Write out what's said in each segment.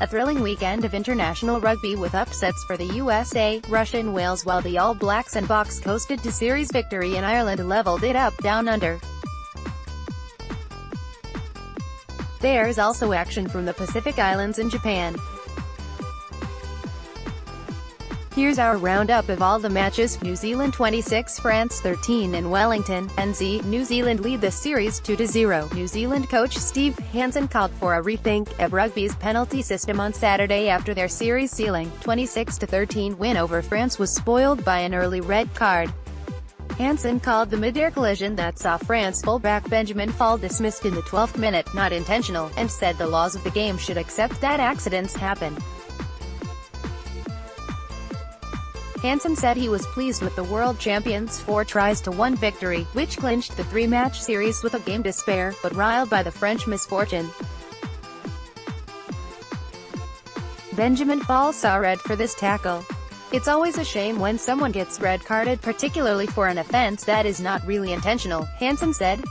A thrilling weekend of international rugby with upsets for the USA, Russia and Wales, while the All Blacks and Boks coasted to series victory in Ireland leveled it up down under. There's also action from the Pacific Islands and Japan. Here's our roundup of all the matches. New Zealand 26, France 13 in Wellington, NZ. New Zealand lead the series 2-0. New Zealand coach Steve Hansen called for a rethink of rugby's penalty system on Saturday after their series-sealing 26-13 win over France was spoiled by an early red card. Hansen called the mid-air collision that saw France fullback Benjamin Fall dismissed in the 12th minute not intentional, and said the laws of the game should accept that accidents happen. Hansen said he was pleased with the world champions' 4-1 victory, which clinched the 3-match series with a game to spare, but riled by the French misfortune. Benjamin Fall saw red for this tackle. "It's always a shame when someone gets red-carded, particularly for an offense that is not really intentional," Hansen said.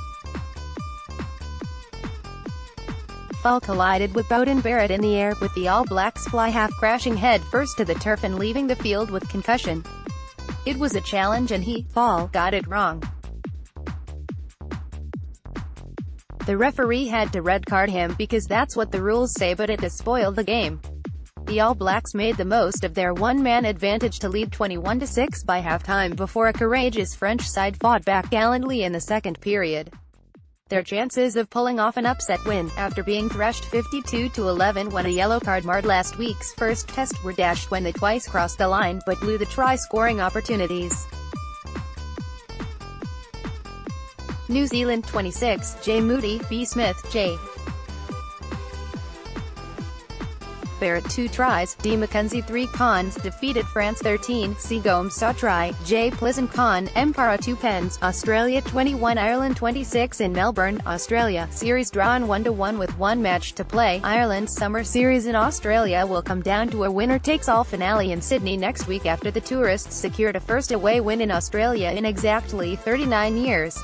Fall collided with Bowden Barrett in the air, with the All Blacks fly half crashing head first to the turf and leaving the field with concussion. "It was a challenge and Fall, got it wrong. The referee had to red card him because that's what the rules say, but it has spoiled the game." The All Blacks made the most of their one-man advantage to lead 21-6 by halftime before a courageous French side fought back gallantly in the second period. Their chances of pulling off an upset win, after being thrashed 52-11 when a yellow card marred last week's first test, were dashed when they twice crossed the line but blew the try-scoring opportunities. New Zealand 26, J. Moody, B. Smith, J. Barrett 2 tries, D. Mackenzie 3 cons, defeated France 13, C. Gomes saw try, J. Pleasant con, M. Para 2 pens, Australia 21 Ireland 26 in Melbourne, Australia, series drawn 1-1 with one match to play. Ireland's summer series in Australia will come down to a winner-takes-all finale in Sydney next week after the tourists secured a first away win in Australia in exactly 39 years.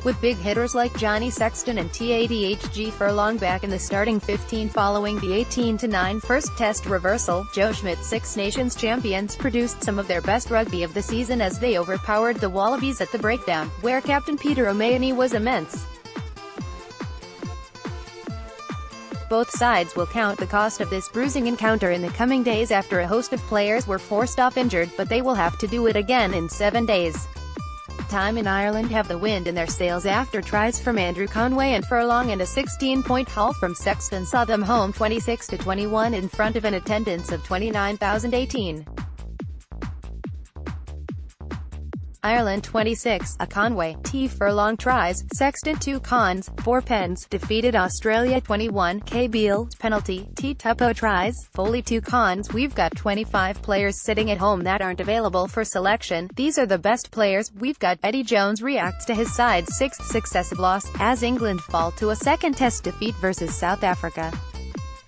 With big hitters like Johnny Sexton and Tadhg Furlong back in the starting 15 following the 18-9 first test reversal, Joe Schmidt's Six Nations champions produced some of their best rugby of the season as they overpowered the Wallabies at the breakdown, where captain Peter O'Mahony was immense. Both sides will count the cost of this bruising encounter in the coming days after a host of players were forced off injured, but they will have to do it again in 7 days. Time in Ireland have the wind in their sails after tries from Andrew Conway and Furlong and a 16-point haul from Sexton saw them home 26-21 in front of an attendance of 29,018. Ireland 26, a Conway, T. Furlong tries, Sexton 2 cons, 4 pens, defeated Australia 21, K. Beale, penalty, T. Tupou tries, Foley 2 cons. "We've got 25 players sitting at home that aren't available for selection. These are the best players we've got." Eddie Jones reacts to his side's 6th successive loss, as England fall to a second test defeat versus South Africa.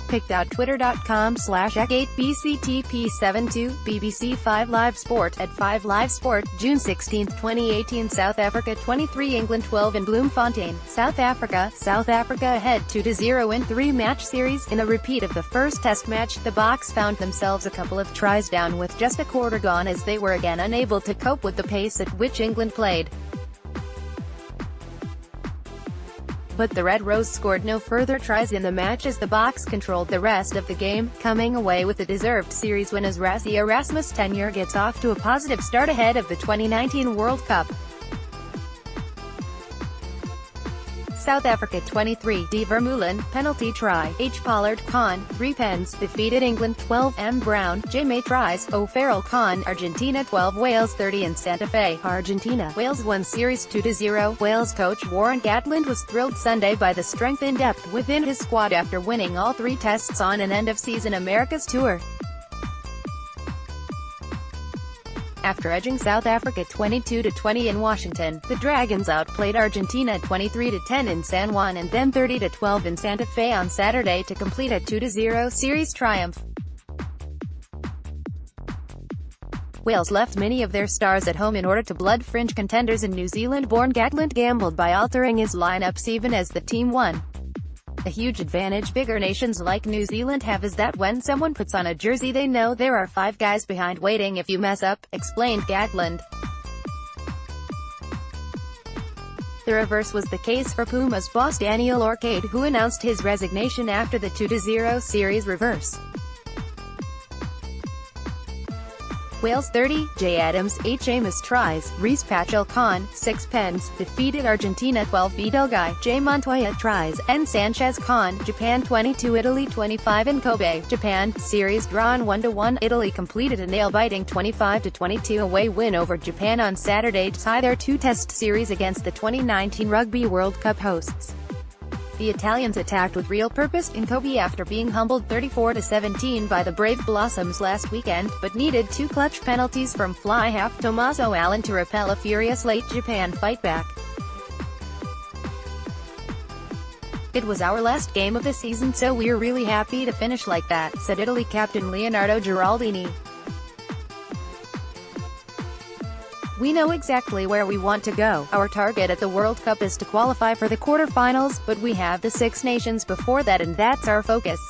Pic.twitter.com/@8bctp72, BBC 5 Live Sport, at 5 Live Sport, June 16, 2018. South Africa 23 England 12 in Bloemfontein, South Africa. South Africa ahead 2-0 in 3-match series. In a repeat of the first test match, the Boks found themselves a couple of tries down with just a quarter gone as they were again unable to cope with the pace at which England played. But the Red Rose scored no further tries in the match as the Boks controlled the rest of the game, coming away with a deserved series win as Rassie Erasmus' tenure gets off to a positive start ahead of the 2019 World Cup. South Africa 23, D. Vermeulen, penalty try, H. Pollard con, 3 pens, defeated England 12, M. Brown, J. May tries, O. Farrell con, Argentina 12 Wales 30 in Santa Fe, Argentina. Wales won series 2-0. Wales coach Warren Gatland was thrilled Sunday by the strength and depth within his squad after winning all 3 tests on an end-of-season America's tour. After edging South Africa 22-20 in Washington, the Dragons outplayed Argentina 23-10 in San Juan and then 30-12 in Santa Fe on Saturday to complete a 2-0 series triumph. Wales left many of their stars at home in order to blood fringe contenders in New Zealand-born Gatland gambled by altering his lineups even as the team won. A huge advantage bigger nations like New Zealand have is that when someone puts on a jersey they know there are 5 guys behind waiting if you mess up, explained Gatland. The reverse was the case for Puma's boss Daniel Orcade, who announced his resignation after the 2-0 series reverse. Wales 30, J Adams 8 James tries, Reece Pachel Khan 6 pens, defeated Argentina 12 Vidal Guy, J Montoya tries, and Sanchez Khan, Japan 22 Italy 25 in Kobe, Japan, series drawn 1-1, Italy completed a nail-biting 25-22 away win over Japan on Saturday to tie their 2-test series against the 2019 Rugby World Cup hosts. The Italians attacked with real purpose in Kobe after being humbled 34-17 by the Brave Blossoms last weekend, but needed 2 clutch penalties from fly half Tommaso Allen to repel a furious late Japan fightback. "It was our last game of the season, so we're really happy to finish like that," said Italy captain Leonardo Giraldini. "We know exactly where we want to go. Our target at the World Cup is to qualify for the quarter-finals, but we have the 6 nations before that and that's our focus."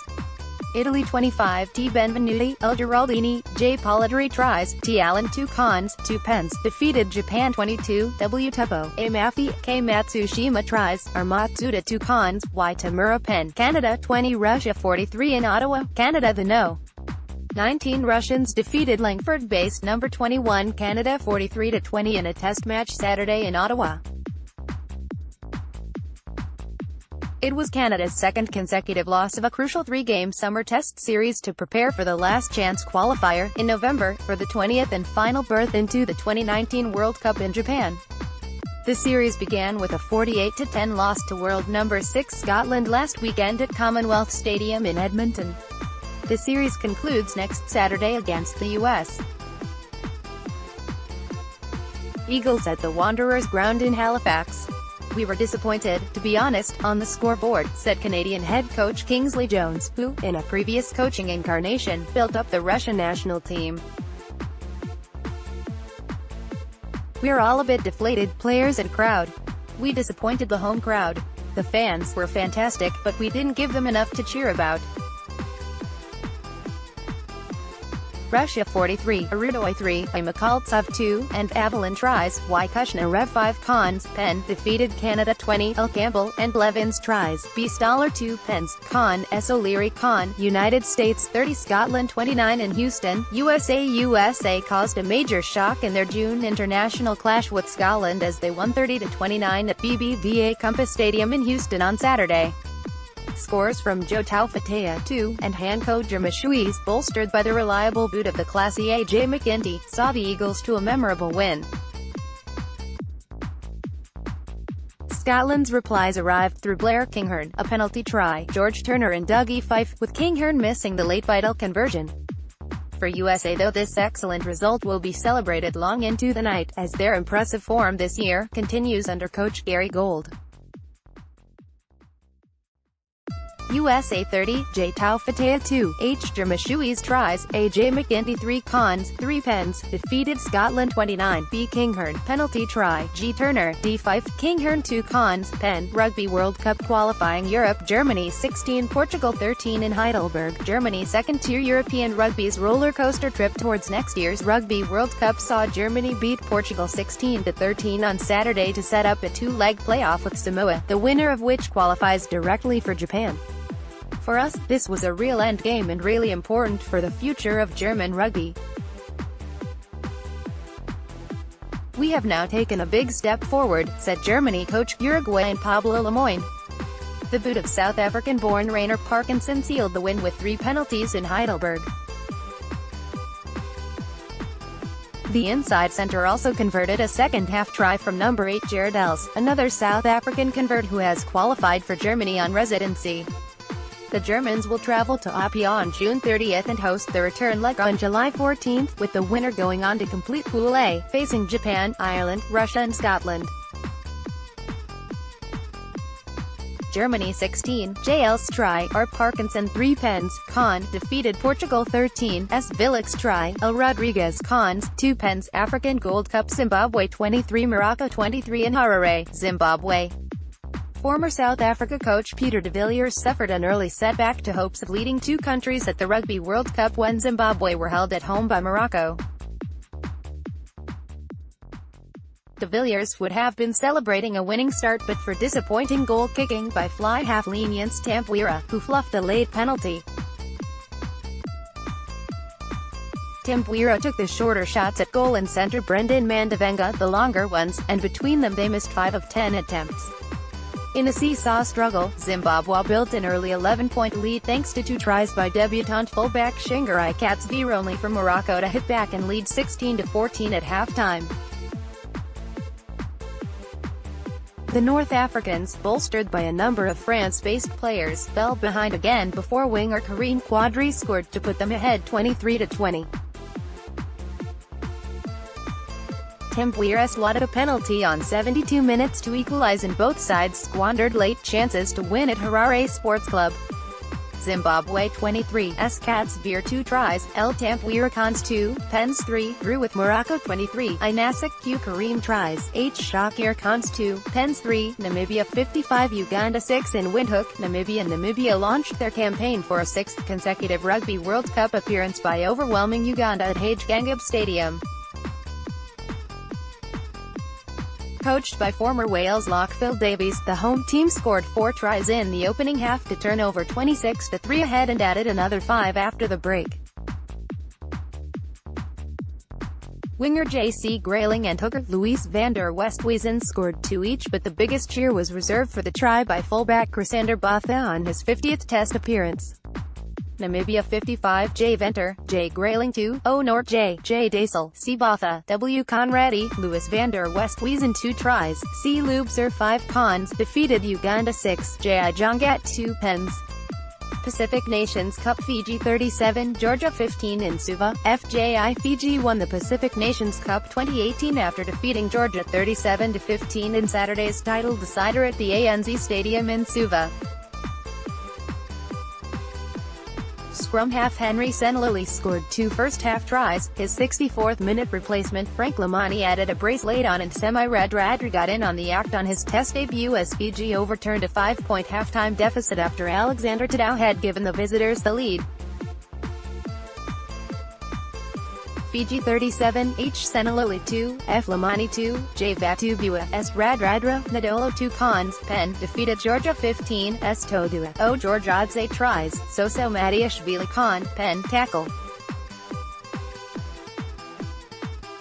Italy 25, T Benvenuti, L Giraldini, J Polidori tries, T Allen 2 cons, 2 pens, defeated Japan 22, W Tuppo, A Mafi, K Matsushima tries, R Matsuda 2 cons, Y Tamura pen, Canada 20 Russia 43 in Ottawa, Canada the no. 19 Russians defeated Langford-based number 21 Canada 43-20 in a test match Saturday in Ottawa. It was Canada's 2nd consecutive loss of a crucial 3-game summer test series to prepare for the last-chance qualifier, in November, for the 20th and final berth into the 2019 World Cup in Japan. The series began with a 48-10 loss to world number 6 Scotland last weekend at Commonwealth Stadium in Edmonton. The series concludes next Saturday against the U.S. Eagles at the Wanderers ground in Halifax. "We were disappointed, to be honest, on the scoreboard," said Canadian head coach Kingsley Jones, who, in a previous coaching incarnation, built up the Russian national team. "We're all a bit deflated, players and crowd. We disappointed the home crowd. The fans were fantastic, but we didn't give them enough to cheer about." Russia 43, Arudoi 3, I Makaltsov 2, and Avalon tries, Y Kushner 5 cons, pen, defeated Canada 20, L Campbell, and Blevins tries, B Stoller 2 pens, con, S O'Leary con, United States 30 Scotland 29 in Houston, USA caused a major shock in their June international clash with Scotland as they won 30-29 at BBVA Compass Stadium in Houston on Saturday. Scores from Joe Taufetea 2, and Hanko Jermashuis, bolstered by the reliable boot of the classy A.J. McGinty, saw the Eagles to a memorable win. Scotland's replies arrived through Blair Kinghorn, a penalty try, George Turner and Dougie Fife, with Kinghorn missing the late vital conversion. For USA though, this excellent result will be celebrated long into the night, as their impressive form this year continues under coach Gary Gold. USA 30, J Taufetea 2, H Jermashuis tries, A.J. McGinty 3 cons, 3 pens, defeated Scotland 29, B Kinghorn, penalty try, G Turner, D Fife, Kinghorn 2 cons, pen, Rugby World Cup qualifying Europe, Germany 16 Portugal 13 in Heidelberg, Germany. Second-tier European rugby's roller coaster trip towards next year's Rugby World Cup saw Germany beat Portugal 16-13 on Saturday to set up a 2-leg playoff with Samoa, the winner of which qualifies directly for Japan. For us, this was a real endgame and really important for the future of German rugby. We have now taken a big step forward, said Germany coach, Uruguayan Pablo Lemoine. The boot of South African-born Rainer Parkinson sealed the win with 3 penalties in Heidelberg. The inside centre also converted a second-half try from number 8 Jared Els, another South African convert who has qualified for Germany on residency. The Germans will travel to Apia on June 30th and host the return leg on July 14th, with the winner going on to complete Pool A, facing Japan, Ireland, Russia and Scotland. Germany 16, JL's try, R Parkinson 3 pens, con, defeated Portugal 13, S Villix try, L Rodriguez cons, 2 pens, African Gold Cup Zimbabwe 23 Morocco 23 in Harare, Zimbabwe. Former South Africa coach Peter de Villiers suffered an early setback to hopes of leading two countries at the Rugby World Cup when Zimbabwe were held at home by Morocco. De Villiers would have been celebrating a winning start but for disappointing goal-kicking by fly half Lenience Tampwira, who fluffed the late penalty. Tampwira took the shorter shots at goal and centre Brendan Mandavenga the longer ones, and between them they missed 5 of 10 attempts. In a seesaw struggle, Zimbabwe built an early 11-point lead thanks to 2 tries by debutant fullback Shingarai Katsvir, only for Morocco to hit back and lead 16-14 at halftime. The North Africans, bolstered by a number of France-based players, fell behind again before winger Karim Quadri scored to put them ahead 23-20. Tampwira swatted a penalty on 72 minutes to equalize, and both sides squandered late chances to win at Harare Sports Club. Zimbabwe 23, S. Katsvir 2 tries, L. Tampwira Cons 2, Pens 3, drew with Morocco 23, Inasak Q. Karim tries, H. Shakir Cons 2, Pens 3, Namibia 55 Uganda 6 in Windhoek, Namibia launched their campaign for a 6th consecutive Rugby World Cup appearance by overwhelming Uganda at Hage Geingob Stadium. Coached by former Wales lock Phil Davies, the home team scored 4 tries in the opening half to turn over 26-3 ahead and added another 5 after the break. Winger J.C. Grayling and hooker Luis van der Westhuizen scored 2 each, but the biggest cheer was reserved for the try by fullback Chrysander Botha on his 50th Test appearance. Namibia 55, J. Venter, J. Grayling 2, O. Nort J. J. Dasel, C. Botha, W. Conradi, Louis van der Westhuizen 2 tries, C. Lubser 5 Cons, defeated Uganda 6, J. I. Jongat 2 Pens. Pacific Nations Cup Fiji 37, Georgia 15 in Suva, FJI Fiji won the Pacific Nations Cup 2018 after defeating Georgia 37-15 in Saturday's title decider at the ANZ Stadium in Suva. Scrum half Henry Senelali scored 2 first-half tries. His 64th-minute replacement Frank Lamani added a brace late on, and Radradri got in on the act on his Test debut as Fiji overturned a 5-point halftime deficit after Alexander Tadau had given the visitors the lead. Fiji 37, H. Senelali 2, F. Lamani 2, J. Vatubua, S. Radradra, Nadolo 2 Cons, Pen, defeated Georgia 15, S. Todua, O. Georgiadze tries, Soso Matiashvili Con, Pen, tackle.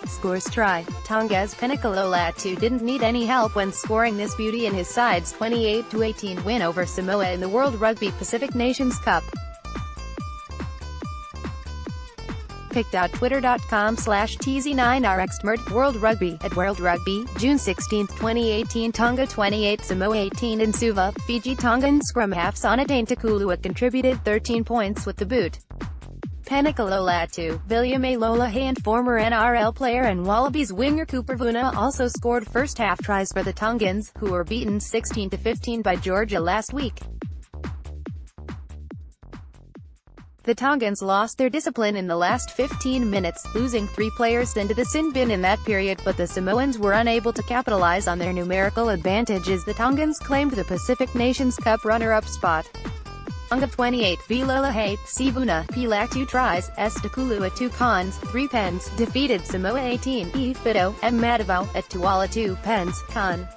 Scores try, Tonga's Penikalola 2 didn't need any help when scoring this beauty in his side's 28-18 win over Samoa in the World Rugby Pacific Nations Cup. Pic.twitter.com/TZ9RXMerd, World Rugby, at World Rugby, June 16, 2018 Tonga 28, Samoa 18 in Suva, Fiji. Tongan scrum half Sonatane Takulua contributed 13 points with the boot. Penikalola 2, William A. Lolahan, former NRL player and Wallabies winger Cooper Vuna also scored first-half tries for the Tongans, who were beaten 16-15 by Georgia last week. The Tongans lost their discipline in the last 15 minutes, losing 3 players into the sin bin in that period, but the Samoans were unable to capitalize on their numerical advantage as the Tongans claimed the Pacific Nations Cup runner-up spot. Tonga 28, V. Lolahay, C. Vuna, Pilak 2 tries, S. Takulua 2 Cons, 3 Pens, defeated Samoa 18, E. Fido, M. Matavao, at Tuala 2 Pens, Con.